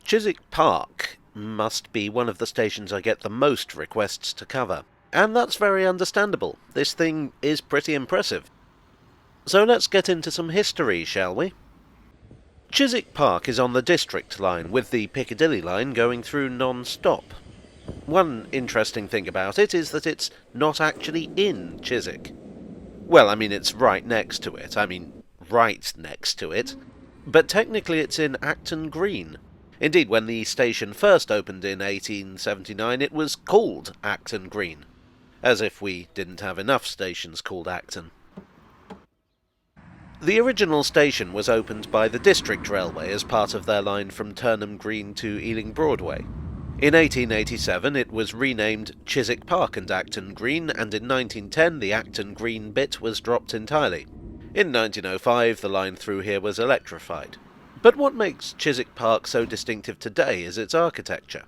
Chiswick Park must be one of the stations I get the most requests to cover, and that's very understandable. This thing is pretty impressive. So let's get into some history, shall we? Chiswick Park is on the District line, with the Piccadilly line going through non-stop. One interesting thing about it is that it's not actually in Chiswick. Well, it's right next to it. Right next to it. But technically it's in Acton Green. Indeed, when the station first opened in 1879, it was called Acton Green. As if we didn't have enough stations called Acton. The original station was opened by the District Railway as part of their line from Turnham Green to Ealing Broadway. In 1887 it was renamed Chiswick Park and Acton Green, and in 1910 the Acton Green bit was dropped entirely. In 1905 the line through here was electrified. But what makes Chiswick Park so distinctive today is its architecture.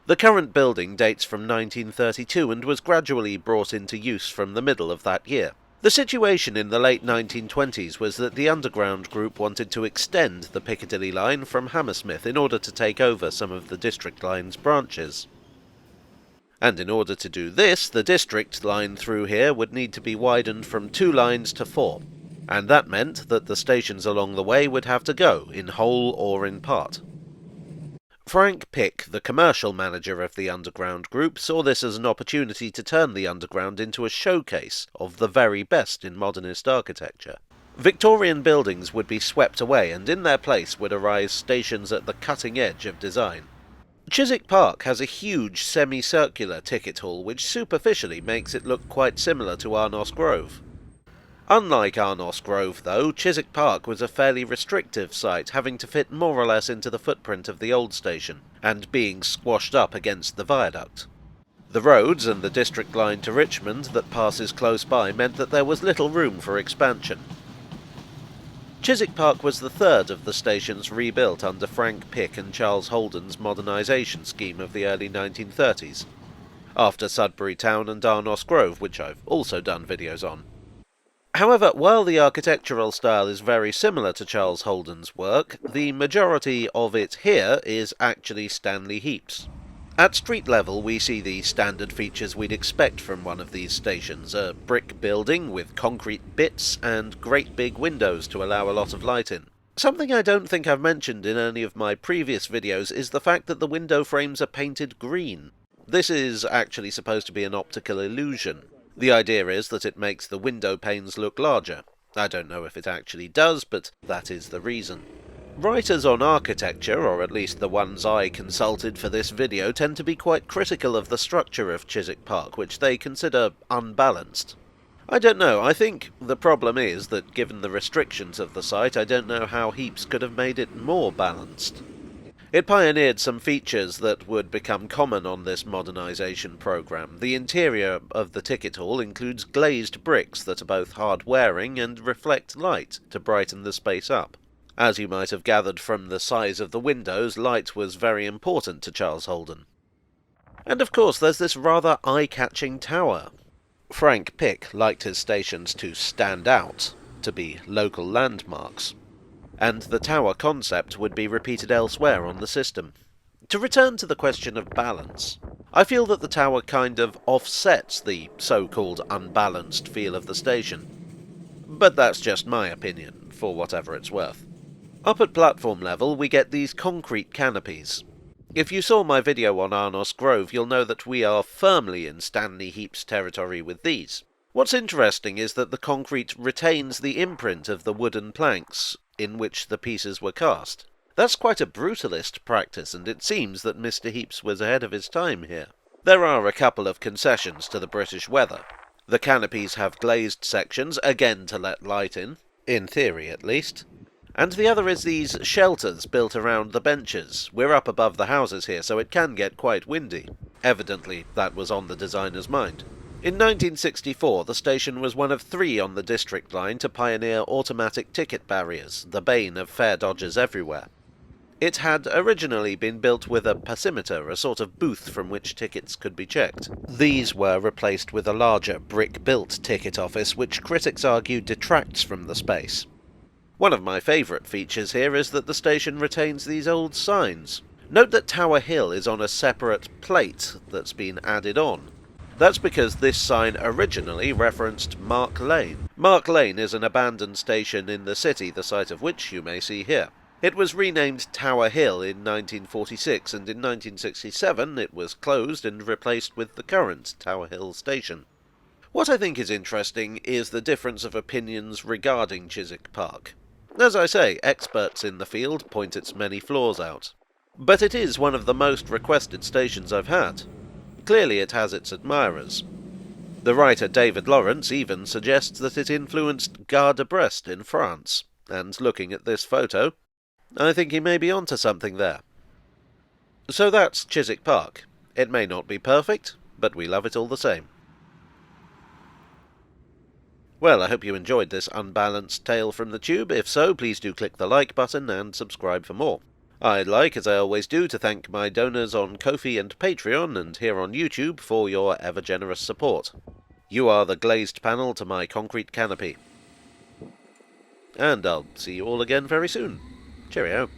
The current building dates from 1932 and was gradually brought into use from the middle of that year. The situation in the late 1920s was that the Underground Group wanted to extend the Piccadilly line from Hammersmith in order to take over some of the District line's branches. And in order to do this, the District line through here would need to be widened from 2 lines to 4, and that meant that the stations along the way would have to go, in whole or in part. Frank Pick, the commercial manager of the Underground Group, saw this as an opportunity to turn the Underground into a showcase of the very best in modernist architecture. Victorian buildings would be swept away, and in their place would arise stations at the cutting edge of design. Chiswick Park has a huge semicircular ticket hall which superficially makes it look quite similar to Arnos Grove. Unlike Arnos Grove, though, Chiswick Park was a fairly restrictive site, having to fit more or less into the footprint of the old station, and being squashed up against the viaduct. The roads and the District line to Richmond that passes close by meant that there was little room for expansion. Chiswick Park was the third of the stations rebuilt under Frank Pick and Charles Holden's modernisation scheme of the early 1930s, after Sudbury Town and Arnos Grove, which I've also done videos on. However, while the architectural style is very similar to Charles Holden's work, the majority of it here is actually Stanley Heaps. At street level we see the standard features we'd expect from one of these stations: a brick building with concrete bits and great big windows to allow a lot of light in. Something I don't think I've mentioned in any of my previous videos is the fact that the window frames are painted green. This is actually supposed to be an optical illusion. The idea is that it makes the window panes look larger. I don't know if it actually does, but that is the reason. Writers on architecture, or at least the ones I consulted for this video, tend to be quite critical of the structure of Chiswick Park, which they consider unbalanced. I don't know, I think the problem is that given the restrictions of the site, I don't know how Heaps could have made it more balanced. It pioneered some features that would become common on this modernisation programme. The interior of the ticket hall includes glazed bricks that are both hard-wearing and reflect light to brighten the space up. As you might have gathered from the size of the windows, light was very important to Charles Holden. And of course there's this rather eye-catching tower. Frank Pick liked his stations to stand out, to be local landmarks, and the tower concept would be repeated elsewhere on the system. To return to the question of balance, I feel that the tower kind of offsets the so-called unbalanced feel of the station. But that's just my opinion, for whatever it's worth. Up at platform level we get these concrete canopies. If you saw my video on Arnos Grove, you'll know that we are firmly in Stanley Heaps territory with these. What's interesting is that the concrete retains the imprint of the wooden planks in which the pieces were cast. That's quite a brutalist practice, and it seems that Mr. Heaps was ahead of his time here. There are a couple of concessions to the British weather. The canopies have glazed sections, again to let light in theory at least. And the other is these shelters built around the benches. We're up above the houses here, so it can get quite windy. Evidently, that was on the designer's mind. In 1964, the station was one of 3 on the District line to pioneer automatic ticket barriers, the bane of fare dodgers everywhere. It had originally been built with a passimeter, a sort of booth from which tickets could be checked. These were replaced with a larger brick-built ticket office, which critics argue detracts from the space. One of my favourite features here is that the station retains these old signs. Note that Tower Hill is on a separate plate that's been added on. That's because this sign originally referenced Mark Lane. Mark Lane is an abandoned station in the city, the site of which you may see here. It was renamed Tower Hill in 1946, and in 1967 it was closed and replaced with the current Tower Hill station. What I think is interesting is the difference of opinions regarding Chiswick Park. As I say, experts in the field point its many flaws out. But it is one of the most requested stations I've had. Clearly it has its admirers. The writer David Lawrence even suggests that it influenced Gare de Brest in France, and looking at this photo, I think he may be onto something there. So that's Chiswick Park. It may not be perfect, but we love it all the same. Well, I hope you enjoyed this unbalanced tale from the tube. If so, please do click the like button and subscribe for more. I'd like, as I always do, to thank my donors on Ko-fi and Patreon, and here on YouTube, for your ever-generous support. You are the glazed panel to my concrete canopy. And I'll see you all again very soon. Cheerio.